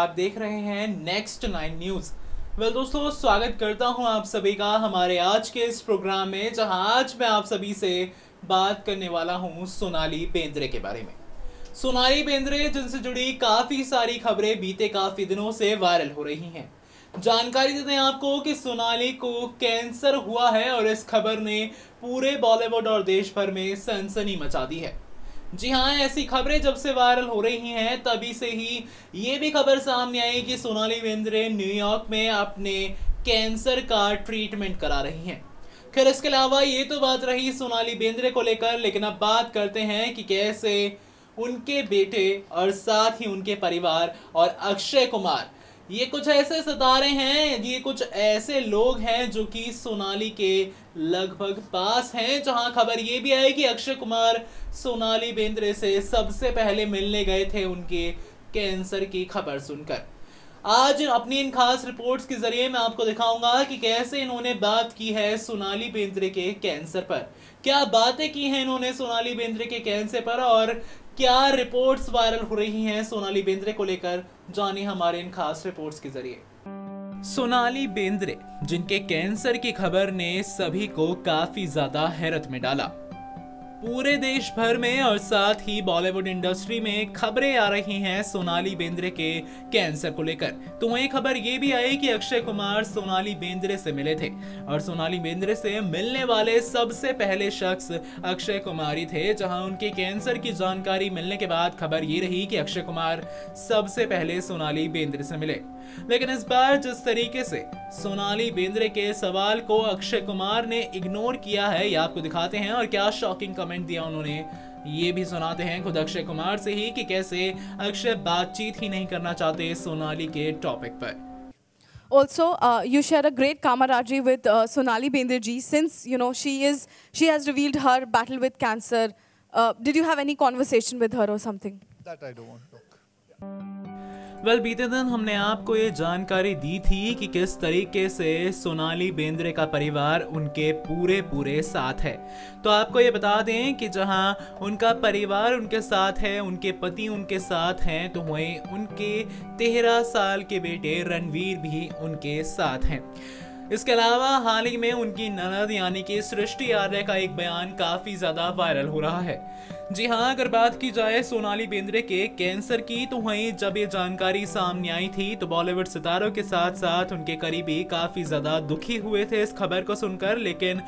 आप देख रहे हैं नेक्स्ट 9 न्यूज़। दोस्तों, स्वागत करता हूं आप सभी का हमारे आज के इस प्रोग्राम में, जहां आज मैं आप सभी से बात करने वाला हूं सोनाली बेंद्रे के बारे में। सोनाली बेंद्रे जिनसे जुड़ी काफ़ी सारी खबरें बीते काफ़ी दिनों से वायरल हो रही हैं। जानकारी देते हैं आपको कि सोनाली को कैंसर हुआ है और इस खबर ने पूरे बॉलीवुड और देश भर में सनसनी मचा दी है। जी हाँ, ऐसी खबरें जब से वायरल हो रही हैं तभी से ही ये भी खबर सामने आई कि सोनाली बेंद्रे न्यूयॉर्क में अपने कैंसर का ट्रीटमेंट करा रही हैं। खैर, इसके अलावा ये तो बात रही सोनाली बेंद्रे को लेकर, लेकिन अब बात करते हैं कि कैसे उनके बेटे और साथ ही उनके परिवार और अक्षय कुमार, ये कुछ ऐसे सितारे हैं, ये कुछ ऐसे लोग हैं जो कि सोनाली के लगभग पास हैं। जहां खबर ये भी आई कि अक्षय कुमार सोनाली बेंद्रे से सबसे पहले मिलने गए थे उनके कैंसर की खबर सुनकर। आज अपनी इन खास रिपोर्ट्स के जरिए मैं आपको दिखाऊंगा कि कैसे इन्होंने बात की है सोनाली बेंद्रे के कैंसर पर, क्या बातें की हैं इन्होंने सोनाली बेंद्रे के कैंसर पर, और क्या रिपोर्ट्स वायरल हो रही हैं सोनाली बेंद्रे को लेकर। जानिए हमारे इन खास रिपोर्ट्स के जरिए। सोनाली बेंद्रे, जिनके कैंसर की खबर ने सभी को काफी ज्यादा हैरत में डाला। पूरे देश भर में और साथ ही बॉलीवुड इंडस्ट्री में खबरें आ रही हैं सोनाली बेंद्रे के कैंसर को लेकर। तो वही खबर ये भी आई कि अक्षय कुमार सोनाली बेंद्रे से मिले थे और सोनाली बेंद्रे से मिलने वाले सबसे पहले शख्स अक्षय कुमार ही थे। जहां उनके कैंसर की जानकारी मिलने के बाद खबर ये रही कि अक्षय कुमार सबसे पहले सोनाली बेंद्रे से मिले। लेकिन इस बार जिस तरीके से सोनाली बेंद्रे के सवाल को अक्षय कुमार ने इग्नोर किया है, ये आपको दिखाते हैं, और क्या शॉकिंग कमेंट दिया उन्होंने ये भी सुनाते हैं खुद अक्षय कुमार से ही कि कैसे अक्षय बातचीत ही नहीं करना चाहते सोनाली के टॉपिक पर। Also, you share a great camaraderie with Sonali Bendre ji, since she has revealed her battle with cancer. Did you have any conversation with her or something? That I don't want to talk. बीते दिन हमने आपको ये जानकारी दी थी कि किस तरीके से सोनाली बेंद्रे का परिवार उनके पूरे साथ है। तो आपको ये बता दें कि जहां उनका परिवार उनके साथ है, उनके पति उनके साथ हैं, तो वहीं उनके 13 साल के बेटे रणवीर भी उनके साथ हैं। इसके अलावा हाल ही में उनकी ननद यानी कि सृष्टि आर्य का एक बयान काफी ज्यादा वायरल हो रहा है। जी हाँ, अगर बात की जाए सोनाली बेंद्रे के कैंसर की, तो वहीं जब ये जानकारी सामने आई थी तो बॉलीवुड सितारों के साथ साथ उनके करीबी काफी ज्यादा दुखी हुए थे इस खबर को सुनकर। लेकिन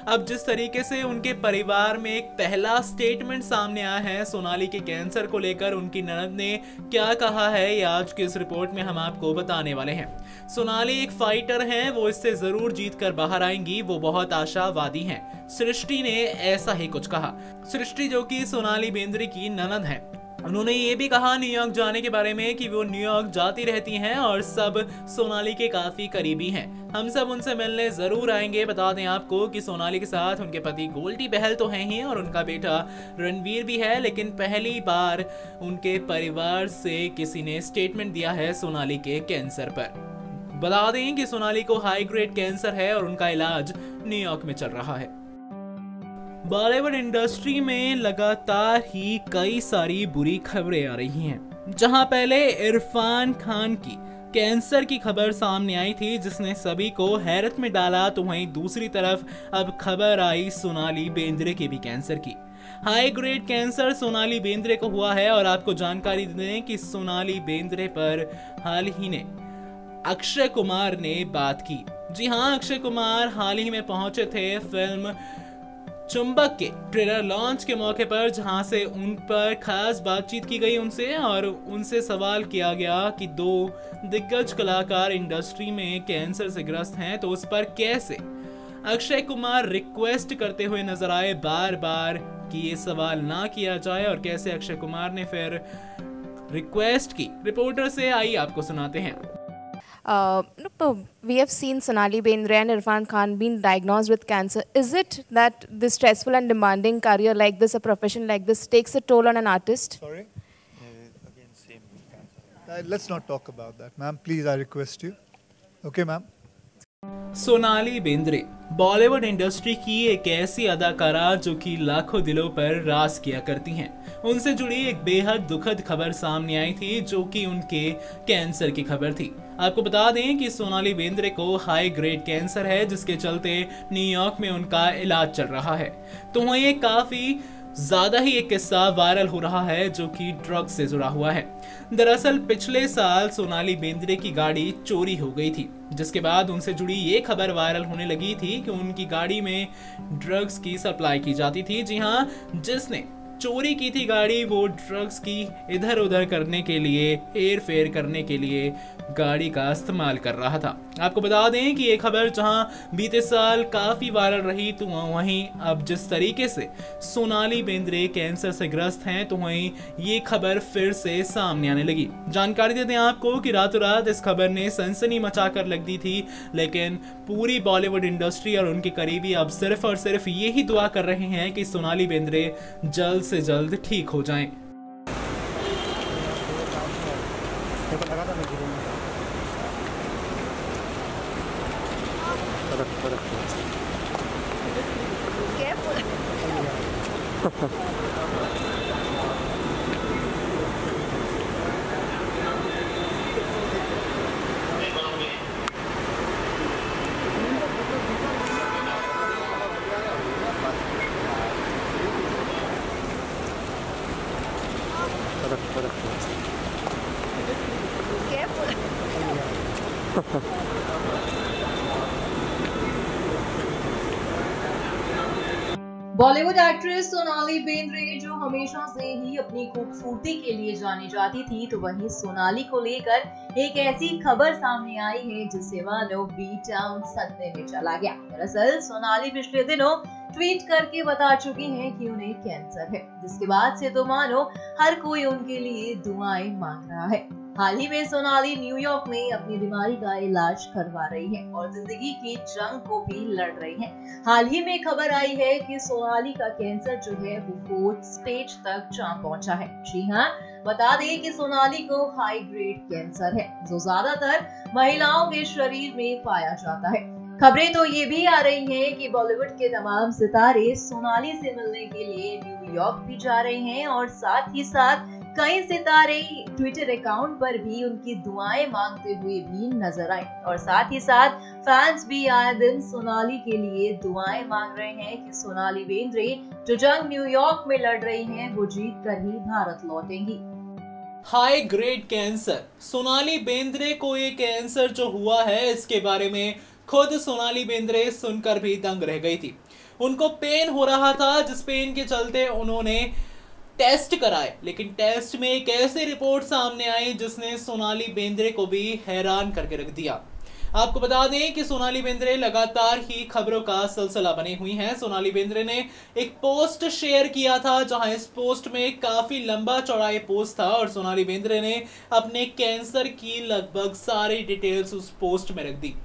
अब जिस तरीके से उनके परिवार में एक पहला स्टेटमेंट सामने आया है सोनाली के कैंसर को लेकर, उनकी ननद ने क्या कहा है ये आज की इस रिपोर्ट में हम आपको बताने वाले हैं। सोनाली एक फाइटर हैं, वो इससे जरूर जीत कर बाहर आएंगी, वो बहुत आशावादी हैं। सृष्टि ने ऐसा ही कुछ कहा। सृष्टि जो कि सोनाली बेंद्रे की ननद है, उन्होंने ये भी कहा न्यूयॉर्क जाने के बारे में कि वो न्यूयॉर्क जाती रहती हैं और सब सोनाली के काफी करीबी हैं। हम सब उनसे मिलने जरूर आएंगे। बता दें आपको कि सोनाली के साथ उनके पति गोल्डी बहल तो हैं ही और उनका बेटा रणवीर भी है, लेकिन पहली बार उनके परिवार से किसी ने स्टेटमेंट दिया है सोनाली के कैंसर पर। बता दें कि सोनाली को हाई ग्रेड कैंसर है और उनका इलाज न्यूयॉर्क में चल रहा है। बॉलीवुड इंडस्ट्री में लगातार ही कई सारी बुरी खबरें आ रही हैं। जहां पहले इरफान खान की कैंसर की खबर सामने आई थी जिसने सभी को हैरत में डाला, तो वहीं दूसरी तरफ अब खबर आई सोनाली बेंद्रे के भी कैंसर की। High grade cancer Sonali Bendre को हुआ है और आपको जानकारी दें कि सोनाली बेंद्रे पर हाल ही ने अक्षय कुमार ने बात की। जी हाँ, अक्षय कुमार हाल ही में पहुंचे थे फिल्म चुंबक के ट्रेलर लॉन्च के मौके पर, जहां से उन पर खास बातचीत की गई उनसे, और उनसे सवाल किया गया कि 2 दिग्गज कलाकार इंडस्ट्री में कैंसर से ग्रस्त हैं, तो उस पर कैसे अक्षय कुमार रिक्वेस्ट करते हुए नजर आए बार बार कि ये सवाल ना किया जाए, और कैसे अक्षय कुमार ने फिर रिक्वेस्ट की। रिपोर्टर से आई आपको सुनाते हैं। We have seen Sonali Bendre and Irfan Khan being diagnosed with cancer. Is it that this stressful and demanding career like this, a profession like this, takes a toll on an artist? Sorry? Again, same cancer. Let's not talk about that, ma'am. Please, I request you. Okay, ma'am? Sonali Bendre Bollywood industry की एक ऐसी अदाकारा जो कि लाखों दिलों पर राज किया करती हैं। उनसे जुड़ी एक बेहद दुखद खबर सामने आई थी जो कि उनके कैंसर की खबर थी। आपको बता दें कि सोनाली बेंद्रे को हाई ग्रेड कैंसर है जिसके चलते न्यूयॉर्क में उनका इलाज चल रहा है। तो वहीं ये काफी ज्यादा ही एक किस्सा वायरल हो रहा है जो कि ड्रग्स से जुड़ा हुआ है। दरअसल पिछले साल सोनाली बेंद्रे की गाड़ी चोरी हो गई थी, जिसके बाद उनसे जुड़ी ये खबर वायरल होने लगी थी कि उनकी गाड़ी में ड्रग्स की सप्लाई की जाती थी। जी हाँ, जिसने चोरी की थी गाड़ी वो ड्रग्स की इधर उधर करने के लिए, हेर फेर करने के लिए गाड़ी का इस्तेमाल कर रहा था। आपको बता दें कि ये खबर जहां बीते साल काफी वायरल रही, तो वहीं अब जिस तरीके से सोनाली बेंद्रे कैंसर से ग्रस्त हैं, तो वहीं ये खबर फिर से सामने आने लगी। जानकारी देते हैं आपको कि रातों रात इस खबर ने सनसनी मचाकर रख दी थी, लेकिन पूरी बॉलीवुड इंडस्ट्री और उनके करीबी अब सिर्फ और सिर्फ यही दुआ कर रहे हैं कि सोनाली बेंद्रे जल्द से जल्द ठीक हो जाएं। बॉलीवुड एक्ट्रेस सोनाली बेंद्रे जो हमेशा से ही अपनी खूबसूरती के लिए जानी जाती थी, तो वहीं सोनाली को लेकर एक ऐसी खबर सामने आई है जिससे मानो बी टाउन सदमे में चला गया। दरअसल सोनाली पिछले दिनों ट्वीट करके बता चुकी हैं कि उन्हें कैंसर है, जिसके बाद से तो मानो हर कोई उनके लिए दुआएं मांग रहा है। हाल ही में सोनाली न्यूयॉर्क में अपनी बीमारी का इलाज करवा रही है और जिंदगी की जंग को भी लड़ रही है। हाल ही में खबर आई है कि सोनाली का कैंसर जो है वो 4th स्टेज तक जा पहुंचा है। जी हाँ, बता दें कि सोनाली को हाई ग्रेड कैंसर है जो ज्यादातर महिलाओं के शरीर में पाया जाता है। खबरें तो ये भी आ रही हैं कि बॉलीवुड के तमाम सितारे सोनाली से मिलने के लिए न्यूयॉर्क भी जा रहे हैं और साथ ही साथ कई सितारे ट्विटर अकाउंट पर भी उनकी दुआएं मांगते हुए भी नजर आए और साथ ही साथ फैंस भी आए दिन सोनाली के लिए दुआएं मांग रहे हैं कि सोनाली बेंद्रे जो जंग न्यूयॉर्क में लड़ रही हैं वो जीत कर ही भारत लौटेंगी। High grade cancer, Sonali Bendre को ये कैंसर जो हुआ है इसके बारे में खुद सोनाली बेंद्रे सुनकर भी दंग रह गई थी। उनको पेन हो रहा था जिस पेन के चलते उन्होंने टेस्ट कराए, लेकिन टेस्ट में एक ऐसी रिपोर्ट सामने आई जिसने सोनाली बेंद्रे को भी हैरान करके रख दिया। आपको बता दें कि सोनाली बेंद्रे लगातार ही खबरों का सिलसिला बनी हुई हैं। सोनाली बेंद्रे ने एक पोस्ट शेयर किया था जहां इस पोस्ट में काफी लंबा चौड़ा पोस्ट था और सोनाली बेंद्रे ने अपने कैंसर की लगभग सारी डिटेल्स उस पोस्ट में रख दी।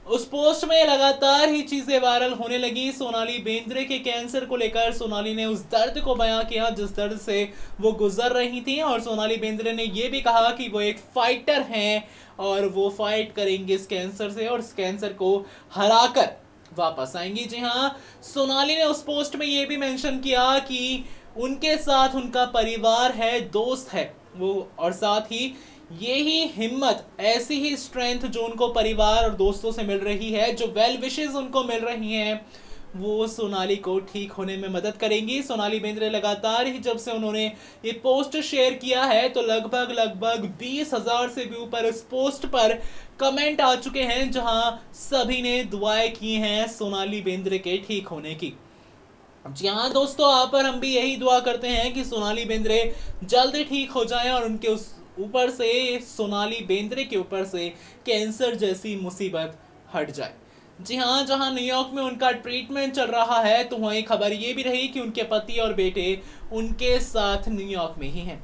उस पोस्ट में लगातार ही चीजें वायरल होने लगी। सोनाली बेंद्रे के कैंसर को लेकर सोनाली ने उस दर्द को बयां किया जिस दर्द से वो गुजर रही थी और सोनाली बेंद्रे ने ये भी कहा कि वो एक फाइटर हैं और वो फाइट करेंगे इस कैंसर से और इस कैंसर को हराकर वापस आएंगी। जी हाँ, सोनाली ने उस पोस्ट में ये भी मेंशन किया कि उनके साथ उनका परिवार है, दोस्त है वो, और साथ ही यही हिम्मत, ऐसी ही स्ट्रेंथ जो उनको परिवार और दोस्तों से मिल रही है, जो वेल विशेस उनको मिल रही हैं, वो सोनाली को ठीक होने में मदद करेंगी। सोनाली बेंद्रे लगातार ही जब से उन्होंने ये पोस्ट शेयर किया है तो लगभग 20,000 से भी ऊपर इस पोस्ट पर कमेंट आ चुके हैं जहां सभी ने दुआएं की हैं सोनाली बेंद्रे के ठीक होने की। जी हाँ दोस्तों, आप पर हम भी यही दुआ करते हैं कि सोनाली बेंद्रे जल्दी ठीक हो जाएं और उनके उस ऊपर से, सोनाली बेंद्रे के ऊपर से कैंसर जैसी मुसीबत हट जाए। जी हाँ, जहां न्यूयॉर्क में उनका ट्रीटमेंट चल रहा है तो वहीं खबर ये भी रही कि उनके पति और बेटे उनके साथ न्यूयॉर्क में ही हैं।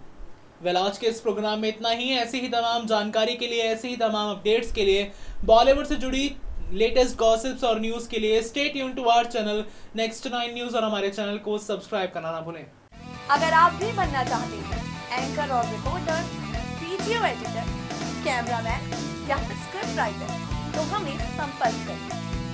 वेल, आज के इस प्रोग्राम में इतना ही। ऐसी ही तमाम जानकारी के लिए, ऐसी ही तमाम अपडेट्स के लिए, बॉलीवुड से जुड़ी लेटेस्ट गॉसिप्स और न्यूज के लिए stay tuned to our channel next 9 news और हमारे चैनल को सब्सक्राइब करना ना भूलें। अगर आप भी बनना चाहते हैं एंकर और रिपोर्टर, वीडियो एडिटर, कैमरामैन या फिर स्क्रिप्ट राइटर, तो हमें संपर्क करें।